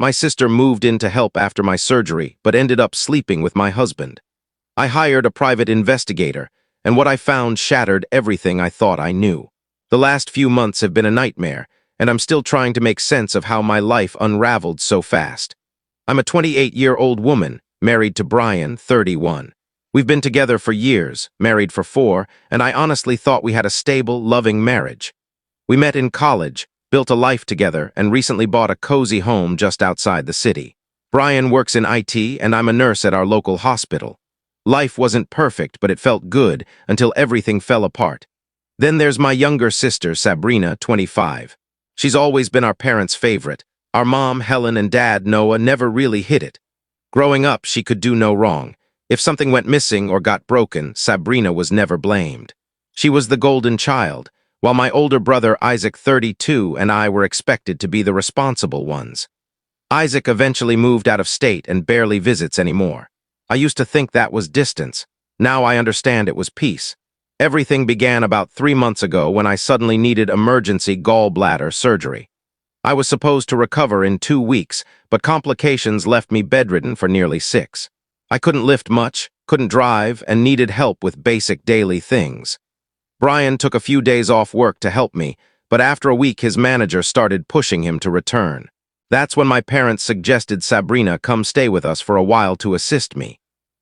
My sister moved in to help after my surgery, but ended up sleeping with my husband. I hired a private investigator, and what I found shattered everything I thought I knew. The last few months have been a nightmare, and I'm still trying to make sense of how my life unraveled so fast. I'm a 28-year-old woman, married to Brian, 31. We've been together for years, married for 4, and I honestly thought we had a stable, loving marriage. We met in college, built a life together, and recently bought a cozy home just outside the city. Brian works in IT, and I'm a nurse at our local hospital. Life wasn't perfect, but it felt good until everything fell apart. Then there's my younger sister, Sabrina, 25. She's always been our parents' favorite. Our mom, Helen, and dad, Noah, never really hid it. Growing up, she could do no wrong. If something went missing or got broken, Sabrina was never blamed. She was the golden child, while my older brother, Isaac, 32, and I were expected to be the responsible ones. Isaac eventually moved out of state and barely visits anymore. I used to think that was distance. Now I understand it was peace. Everything began about 3 months ago when I suddenly needed emergency gallbladder surgery. I was supposed to recover in 2 weeks, but complications left me bedridden for nearly 6. I couldn't lift much, couldn't drive, and needed help with basic daily things. Brian took a few days off work to help me, but after a week his manager started pushing him to return. That's when my parents suggested Sabrina come stay with us for a while to assist me.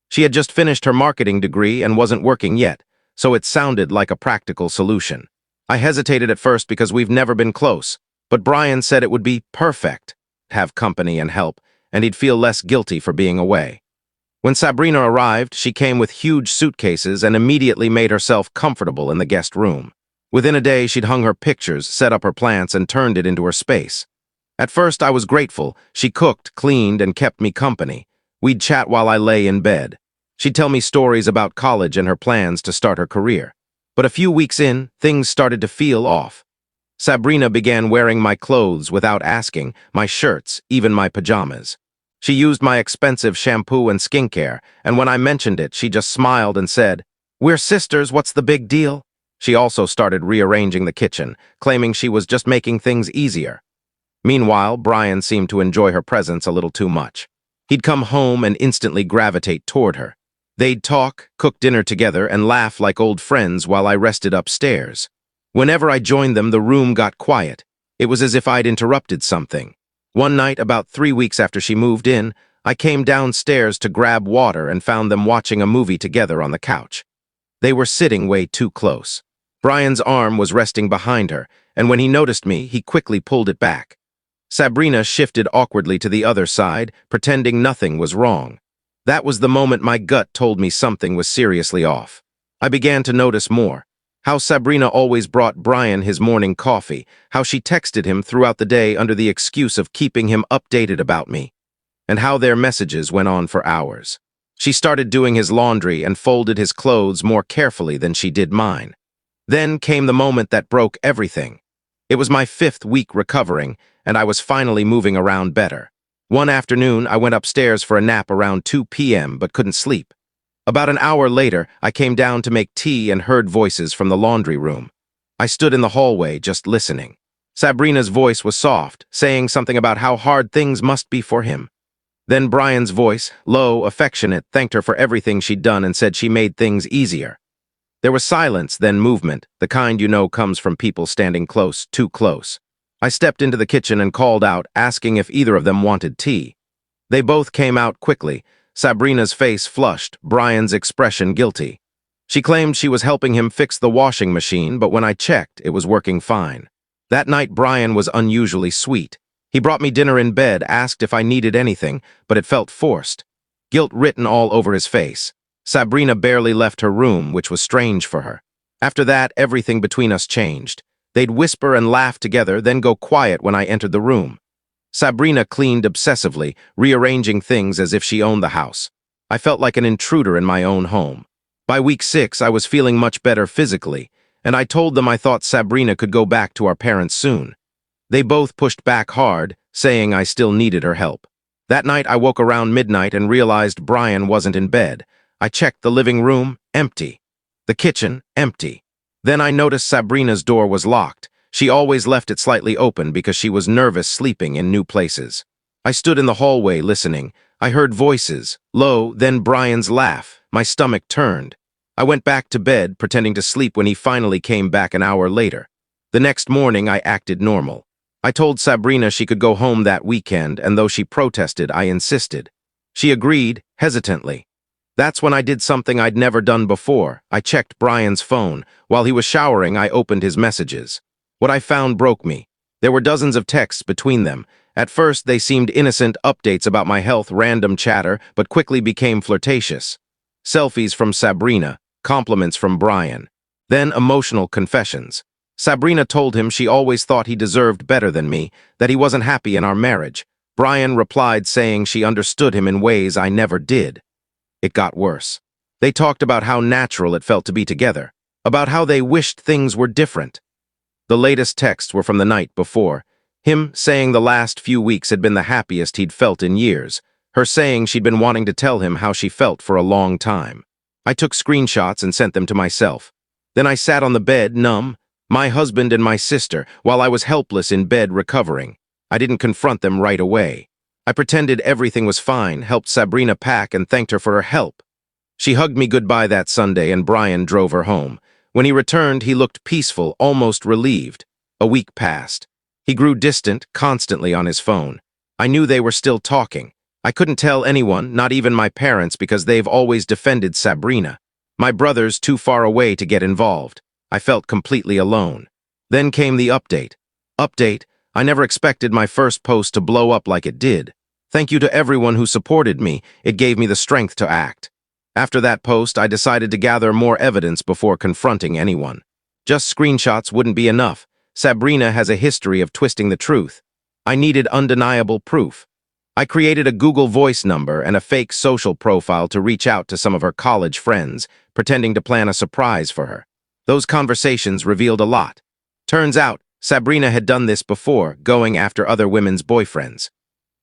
She had just finished her marketing degree and wasn't working yet, so it sounded like a practical solution. I hesitated at first because we've never been close, but Brian said it would be perfect to have company and help, and he'd feel less guilty for being away. When Sabrina arrived, she came with huge suitcases and immediately made herself comfortable in the guest room. Within a day, she'd hung her pictures, set up her plants, and turned it into her space. At first, I was grateful. She cooked, cleaned, and kept me company. We'd chat while I lay in bed. She'd tell me stories about college and her plans to start her career. But a few weeks in, things started to feel off. Sabrina began wearing my clothes without asking, my shirts, even my pajamas. She used my expensive shampoo and skincare, and when I mentioned it, she just smiled and said, "We're sisters, what's the big deal?" She also started rearranging the kitchen, claiming she was just making things easier. Meanwhile, Brian seemed to enjoy her presence a little too much. He'd come home and instantly gravitate toward her. They'd talk, cook dinner together, and laugh like old friends while I rested upstairs. Whenever I joined them, the room got quiet. It was as if I'd interrupted something. One night, about 3 weeks after she moved in, I came downstairs to grab water and found them watching a movie together on the couch. They were sitting way too close. Brian's arm was resting behind her, and when he noticed me, he quickly pulled it back. Sabrina shifted awkwardly to the other side, pretending nothing was wrong. That was the moment my gut told me something was seriously off. I began to notice more. How Sabrina always brought Brian his morning coffee, how she texted him throughout the day under the excuse of keeping him updated about me, and how their messages went on for hours. She started doing his laundry and folded his clothes more carefully than she did mine. Then came the moment that broke everything. It was my 5th week recovering, and I was finally moving around better. One afternoon, I went upstairs for a nap around 2 p.m. but couldn't sleep. About an hour later, I came down to make tea and heard voices from the laundry room. I stood in the hallway just listening. Sabrina's voice was soft, saying something about how hard things must be for him. Then Brian's voice, low, affectionate, thanked her for everything she'd done and said she made things easier. There was silence, then movement, the kind you know comes from people standing close, too close. I stepped into the kitchen and called out, asking if either of them wanted tea. They both came out quickly. Sabrina's face flushed, Brian's expression guilty. She claimed she was helping him fix the washing machine, but when I checked, it was working fine. That night, Brian was unusually sweet. He brought me dinner in bed, asked if I needed anything, but it felt forced. Guilt written all over his face. Sabrina barely left her room, which was strange for her. After that, everything between us changed. They'd whisper and laugh together, then go quiet when I entered the room. Sabrina cleaned obsessively, rearranging things as if she owned the house. I felt like an intruder in my own home. By week 6, I was feeling much better physically, and I told them I thought Sabrina could go back to our parents soon. They both pushed back hard, saying I still needed her help. That night, I woke around midnight and realized Brian wasn't in bed. I checked the living room, empty. The kitchen, empty. Then I noticed Sabrina's door was locked. She always left it slightly open because she was nervous sleeping in new places. I stood in the hallway listening. I heard voices, low, then Brian's laugh. My stomach turned. I went back to bed, pretending to sleep when he finally came back an hour later. The next morning, I acted normal. I told Sabrina she could go home that weekend, and though she protested, I insisted. She agreed, hesitantly. That's when I did something I'd never done before. I checked Brian's phone. While he was showering, I opened his messages. What I found broke me. There were dozens of texts between them. At first, they seemed innocent updates about my health, random chatter, but quickly became flirtatious. Selfies from Sabrina, compliments from Brian. Then emotional confessions. Sabrina told him she always thought he deserved better than me, that he wasn't happy in our marriage. Brian replied saying she understood him in ways I never did. It got worse. They talked about how natural it felt to be together, about how they wished things were different. The latest texts were from the night before. Him saying the last few weeks had been the happiest he'd felt in years. Her saying she'd been wanting to tell him how she felt for a long time. I took screenshots and sent them to myself. Then I sat on the bed, numb, my husband and my sister, while I was helpless in bed recovering. I didn't confront them right away. I pretended everything was fine, helped Sabrina pack, and thanked her for her help. She hugged me goodbye that Sunday, and Brian drove her home. When he returned, he looked peaceful, almost relieved. A week passed. He grew distant, constantly on his phone. I knew they were still talking. I couldn't tell anyone, not even my parents, because they've always defended Sabrina. My brother's too far away to get involved. I felt completely alone. Then came the update. Update, I never expected my first post to blow up like it did. Thank you to everyone who supported me. It gave me the strength to act. After that post, I decided to gather more evidence before confronting anyone. Just screenshots wouldn't be enough. Sabrina has a history of twisting the truth. I needed undeniable proof. I created a Google Voice number and a fake social profile to reach out to some of her college friends, pretending to plan a surprise for her. Those conversations revealed a lot. Turns out, Sabrina had done this before, going after other women's boyfriends.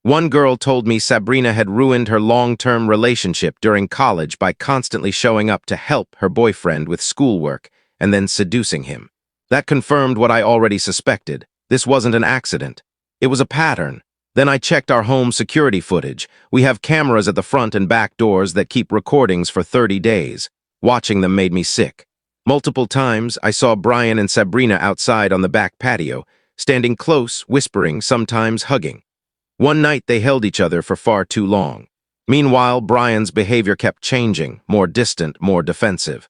One girl told me Sabrina had ruined her long-term relationship during college by constantly showing up to help her boyfriend with schoolwork and then seducing him. That confirmed what I already suspected. This wasn't an accident. It was a pattern. Then I checked our home security footage. We have cameras at the front and back doors that keep recordings for 30 days. Watching them made me sick. Multiple times, I saw Brian and Sabrina outside on the back patio, standing close, whispering, sometimes hugging. One night, they held each other for far too long. Meanwhile, Brian's behavior kept changing, more distant, more defensive.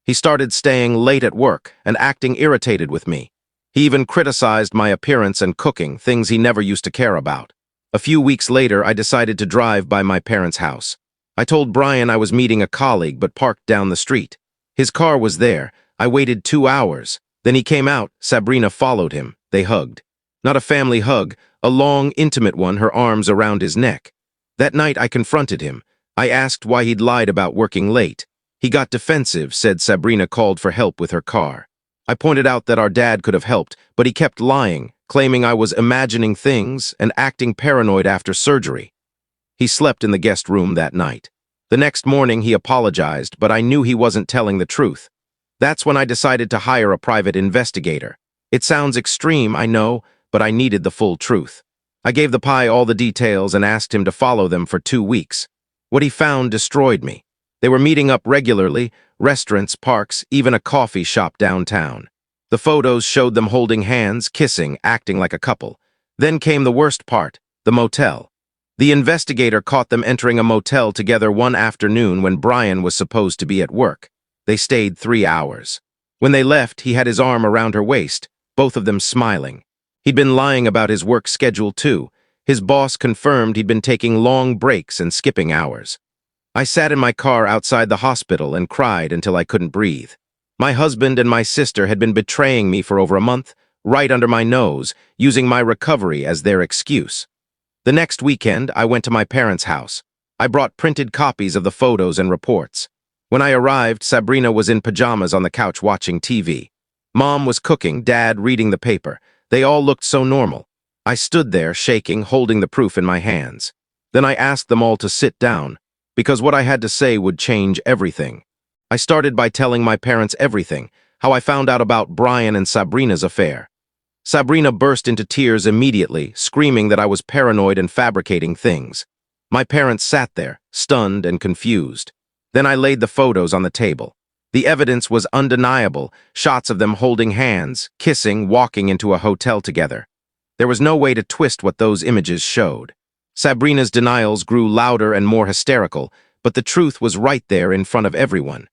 He started staying late at work and acting irritated with me. He even criticized my appearance and cooking, things he never used to care about. A few weeks later, I decided to drive by my parents' house. I told Brian I was meeting a colleague but parked down the street. His car was there. I waited 2 hours. Then he came out. Sabrina followed him. They hugged. Not a family hug, a long, intimate one, her arms around his neck. That night, I confronted him. I asked why he'd lied about working late. He got defensive, said Sabrina called for help with her car. I pointed out that our dad could have helped, but he kept lying, claiming I was imagining things and acting paranoid after surgery. He slept in the guest room that night. The next morning, he apologized, but I knew he wasn't telling the truth. That's when I decided to hire a private investigator. It sounds extreme, I know, but I needed the full truth. I gave the pie all the details and asked him to follow them for 2 weeks. What he found destroyed me. They were meeting up regularly, restaurants, parks, even a coffee shop downtown. The photos showed them holding hands, kissing, acting like a couple. Then came the worst part, the motel. The investigator caught them entering a motel together one afternoon when Brian was supposed to be at work. They stayed 3 hours. When they left, he had his arm around her waist, both of them smiling. He'd been lying about his work schedule too. His boss confirmed he'd been taking long breaks and skipping hours. I sat in my car outside the hospital and cried until I couldn't breathe. My husband and my sister had been betraying me for over a month, right under my nose, using my recovery as their excuse. The next weekend, I went to my parents' house. I brought printed copies of the photos and reports. When I arrived, Sabrina was in pajamas on the couch watching TV. Mom was cooking, Dad reading the paper. They all looked so normal. I stood there, shaking, holding the proof in my hands. Then I asked them all to sit down, because what I had to say would change everything. I started by telling my parents everything, how I found out about Brian and Sabrina's affair. Sabrina burst into tears immediately, screaming that I was paranoid and fabricating things. My parents sat there, stunned and confused. Then I laid the photos on the table. The evidence was undeniable, shots of them holding hands, kissing, walking into a hotel together. There was no way to twist what those images showed. Sabrina's denials grew louder and more hysterical, but the truth was right there in front of everyone.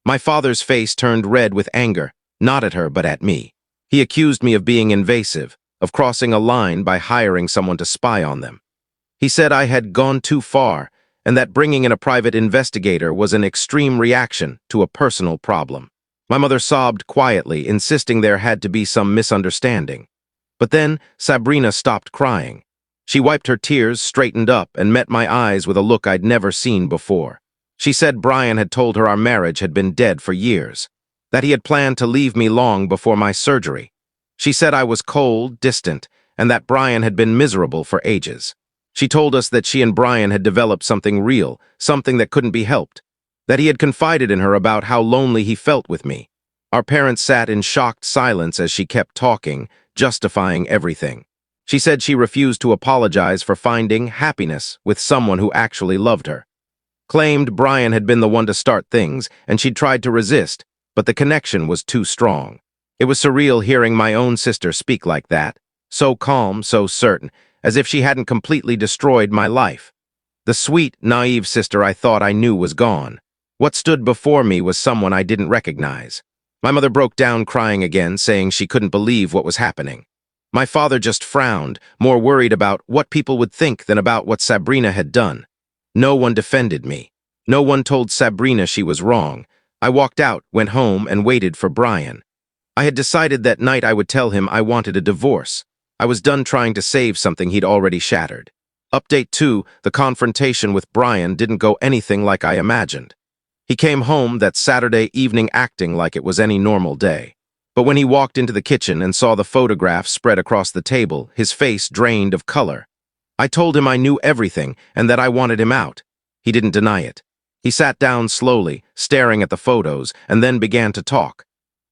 My father's face turned red with anger, not at her but at me. He accused me of being invasive, of crossing a line by hiring someone to spy on them. He said I had gone too far, and that bringing in a private investigator was an extreme reaction to a personal problem. My mother sobbed quietly, insisting there had to be some misunderstanding. But then Sabrina stopped crying. She wiped her tears, straightened up, and met my eyes with a look I'd never seen before. She said Brian had told her our marriage had been dead for years, that he had planned to leave me long before my surgery. She said I was cold, distant, and that Brian had been miserable for ages. She told us that she and Brian had developed something real, something that couldn't be helped, that he had confided in her about how lonely he felt with me. Our parents sat in shocked silence as she kept talking, justifying everything. She said she refused to apologize for finding happiness with someone who actually loved her. Claimed Brian had been the one to start things, and she'd tried to resist, but the connection was too strong. It was surreal hearing my own sister speak like that, so calm, so certain, as if she hadn't completely destroyed my life. The sweet, naive sister I thought I knew was gone. What stood before me was someone I didn't recognize. My mother broke down crying again, saying she couldn't believe what was happening. My father just frowned, more worried about what people would think than about what Sabrina had done. No one defended me. No one told Sabrina she was wrong. I walked out, went home, and waited for Brian. I had decided that night I would tell him I wanted a divorce. I was done trying to save something he'd already shattered. Update 2, the confrontation with Brian didn't go anything like I imagined. He came home that Saturday evening acting like it was any normal day. But when he walked into the kitchen and saw the photographs spread across the table, his face drained of color. I told him I knew everything and that I wanted him out. He didn't deny it. He sat down slowly, staring at the photos, and then began to talk.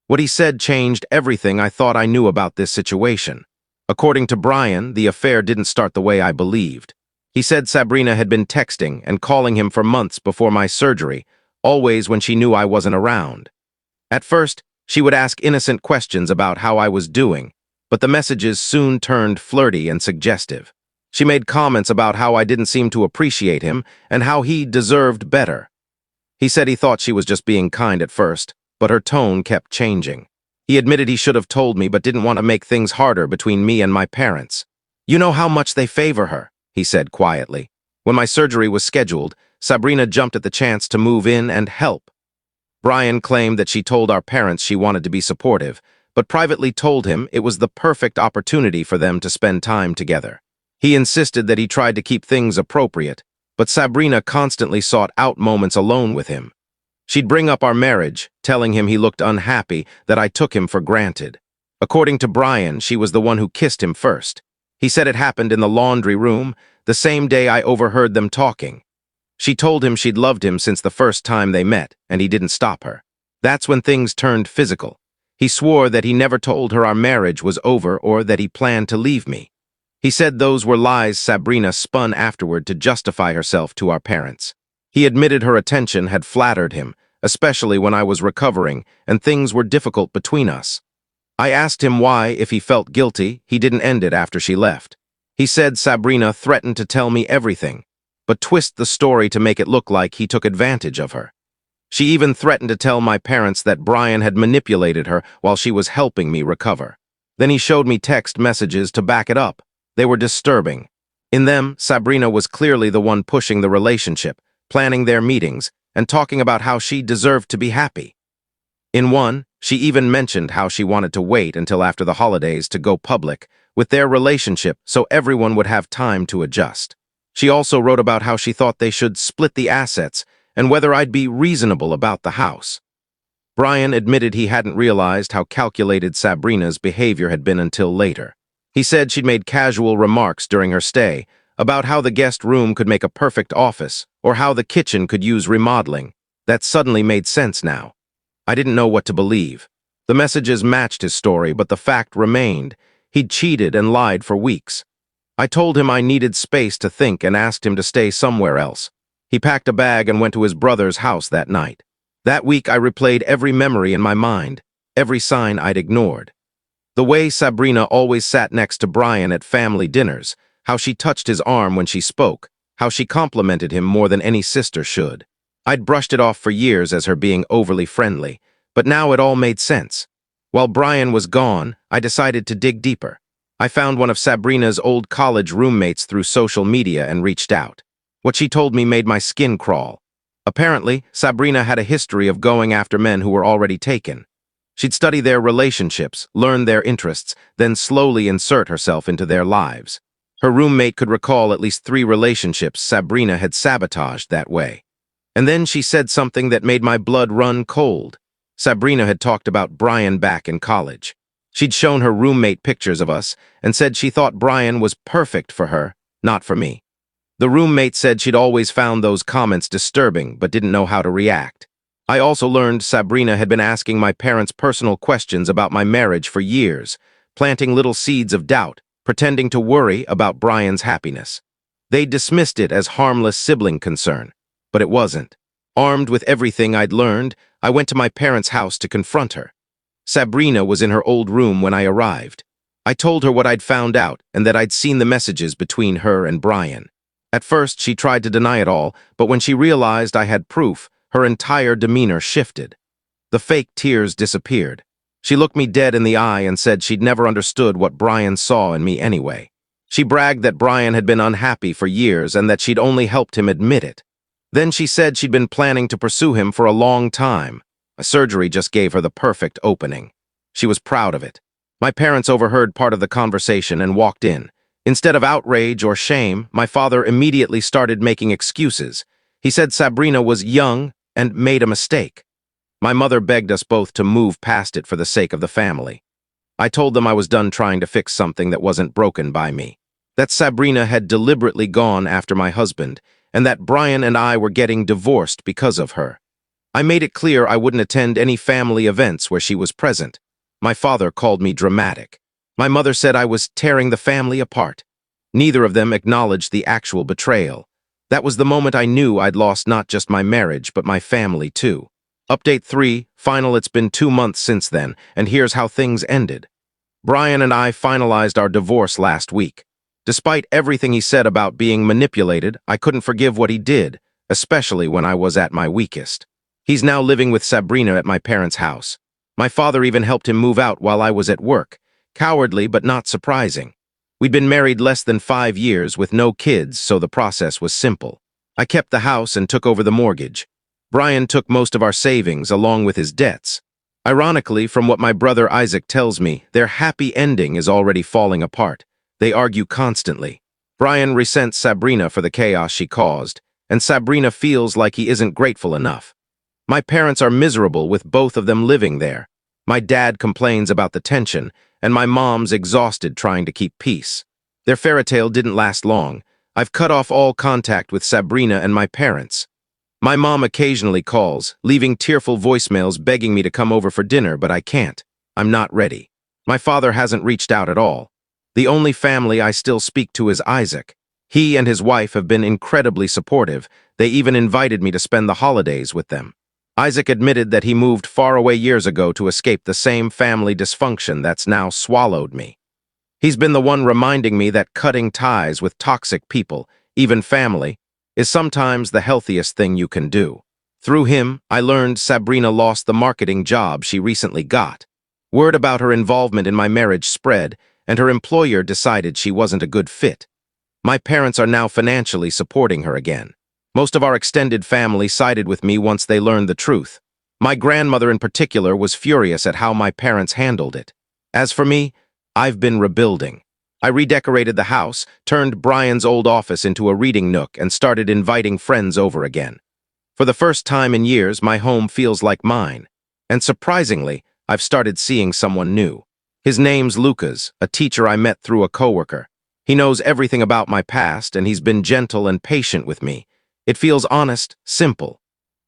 What he said changed everything I thought I knew about this situation. According to Brian, the affair didn't start the way I believed. He said Sabrina had been texting and calling him for months before my surgery, always when she knew I wasn't around. At first, she would ask innocent questions about how I was doing, but the messages soon turned flirty and suggestive. She made comments about how I didn't seem to appreciate him and how he deserved better. He said he thought she was just being kind at first, but her tone kept changing. He admitted he should have told me but didn't want to make things harder between me and my parents. "You know how much they favor her," he said quietly. When my surgery was scheduled, Sabrina jumped at the chance to move in and help. Brian claimed that she told our parents she wanted to be supportive, but privately told him it was the perfect opportunity for them to spend time together. He insisted that he tried to keep things appropriate, but Sabrina constantly sought out moments alone with him. She'd bring up our marriage, telling him he looked unhappy, that I took him for granted. According to Brian, she was the one who kissed him first. He said it happened in the laundry room, the same day I overheard them talking. She told him she'd loved him since the first time they met, and he didn't stop her. That's when things turned physical. He swore that he never told her our marriage was over or that he planned to leave me. He said those were lies Sabrina spun afterward to justify herself to our parents. He admitted her attention had flattered him, especially when I was recovering and things were difficult between us. I asked him why, if he felt guilty, he didn't end it after she left. He said Sabrina threatened to tell me everything, but twist the story to make it look like he took advantage of her. She even threatened to tell my parents that Brian had manipulated her while she was helping me recover. Then he showed me text messages to back it up. They were disturbing. In them, Sabrina was clearly the one pushing the relationship, planning their meetings, and talking about how she deserved to be happy. In one, she even mentioned how she wanted to wait until after the holidays to go public with their relationship so everyone would have time to adjust. She also wrote about how she thought they should split the assets and whether I'd be reasonable about the house. Brian admitted he hadn't realized how calculated Sabrina's behavior had been until later. He said she'd made casual remarks during her stay about how the guest room could make a perfect office or how the kitchen could use remodeling. That suddenly made sense now. I didn't know what to believe. The messages matched his story, but the fact remained. He'd cheated and lied for weeks. I told him I needed space to think and asked him to stay somewhere else. He packed a bag and went to his brother's house that night. That week I replayed every memory in my mind, every sign I'd ignored. The way Sabrina always sat next to Brian at family dinners, how she touched his arm when she spoke, how she complimented him more than any sister should. I'd brushed it off for years as her being overly friendly, but now it all made sense. While Brian was gone, I decided to dig deeper. I found one of Sabrina's old college roommates through social media and reached out. What she told me made my skin crawl. Apparently, Sabrina had a history of going after men who were already taken. She'd study their relationships, learn their interests, then slowly insert herself into their lives. Her roommate could recall at least 3 relationships Sabrina had sabotaged that way. And then she said something that made my blood run cold. Sabrina had talked about Brian back in college. She'd shown her roommate pictures of us and said she thought Brian was perfect for her, not for me. The roommate said she'd always found those comments disturbing but didn't know how to react. I also learned Sabrina had been asking my parents personal questions about my marriage for years, planting little seeds of doubt, pretending to worry about Brian's happiness. They dismissed it as harmless sibling concern, but it wasn't. Armed with everything I'd learned, I went to my parents' house to confront her. Sabrina was in her old room when I arrived. I told her what I'd found out and that I'd seen the messages between her and Brian. At first, she tried to deny it all, but when she realized I had proof, her entire demeanor shifted. The fake tears disappeared. She looked me dead in the eye and said she'd never understood what Brian saw in me anyway. She bragged that Brian had been unhappy for years and that she'd only helped him admit it. Then she said she'd been planning to pursue him for a long time. A surgery just gave her the perfect opening. She was proud of it. My parents overheard part of the conversation and walked in. Instead of outrage or shame, my father immediately started making excuses. He said Sabrina was young and made a mistake. My mother begged us both to move past it for the sake of the family. I told them I was done trying to fix something that wasn't broken by me. That Sabrina had deliberately gone after my husband, and that Brian and I were getting divorced because of her. I made it clear I wouldn't attend any family events where she was present. My father called me dramatic. My mother said I was tearing the family apart. Neither of them acknowledged the actual betrayal. That was the moment I knew I'd lost not just my marriage, but my family too. Update 3, final. It's been 2 months since then, and here's how things ended. Brian and I finalized our divorce last week. Despite everything he said about being manipulated, I couldn't forgive what he did, especially when I was at my weakest. He's now living with Sabrina at my parents' house. My father even helped him move out while I was at work. Cowardly, but not surprising. We'd been married less than 5 years with no kids, so the process was simple. I kept the house and took over the mortgage. Brian took most of our savings along with his debts. Ironically, from what my brother Isaac tells me, their happy ending is already falling apart. They argue constantly. Brian resents Sabrina for the chaos she caused, and Sabrina feels like he isn't grateful enough. My parents are miserable with both of them living there. My dad complains about the tension, and my mom's exhausted trying to keep peace. Their fairy tale didn't last long. I've cut off all contact with Sabrina and my parents. My mom occasionally calls, leaving tearful voicemails begging me to come over for dinner, but I can't. I'm not ready. My father hasn't reached out at all. The only family I still speak to is Isaac. He and his wife have been incredibly supportive. They even invited me to spend the holidays with them. Isaac admitted that he moved far away years ago to escape the same family dysfunction that's now swallowed me. He's been the one reminding me that cutting ties with toxic people, even family, is sometimes the healthiest thing you can do. Through him, I learned Sabrina lost the marketing job she recently got. Word about her involvement in my marriage spread, and her employer decided she wasn't a good fit. My parents are now financially supporting her again. Most of our extended family sided with me once they learned the truth. My grandmother in particular was furious at how my parents handled it. As for me, I've been rebuilding. I redecorated the house, turned Brian's old office into a reading nook, and started inviting friends over again. For the first time in years, my home feels like mine. And surprisingly, I've started seeing someone new. His name's Lucas, a teacher I met through a coworker. He knows everything about my past, and he's been gentle and patient with me. It feels honest, simple.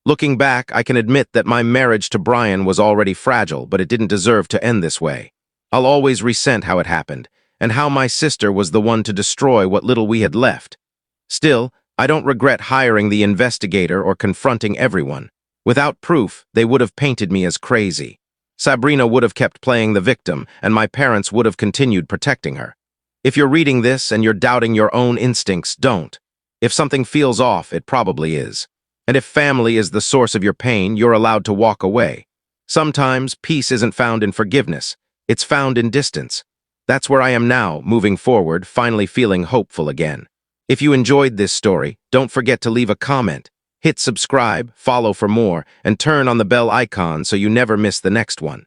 Looking back, I can admit that my marriage to Brian was already fragile, but it didn't deserve to end this way. I'll always resent how it happened, and how my sister was the one to destroy what little we had left. Still, I don't regret hiring the investigator or confronting everyone. Without proof, they would have painted me as crazy. Sabrina would have kept playing the victim, and my parents would have continued protecting her. If you're reading this and you're doubting your own instincts, don't. If something feels off, it probably is. And if family is the source of your pain, you're allowed to walk away. Sometimes peace isn't found in forgiveness. It's found in distance. That's where I am now, moving forward, finally feeling hopeful again. If you enjoyed this story, don't forget to leave a comment. Hit subscribe, follow for more, and turn on the bell icon so you never miss the next one.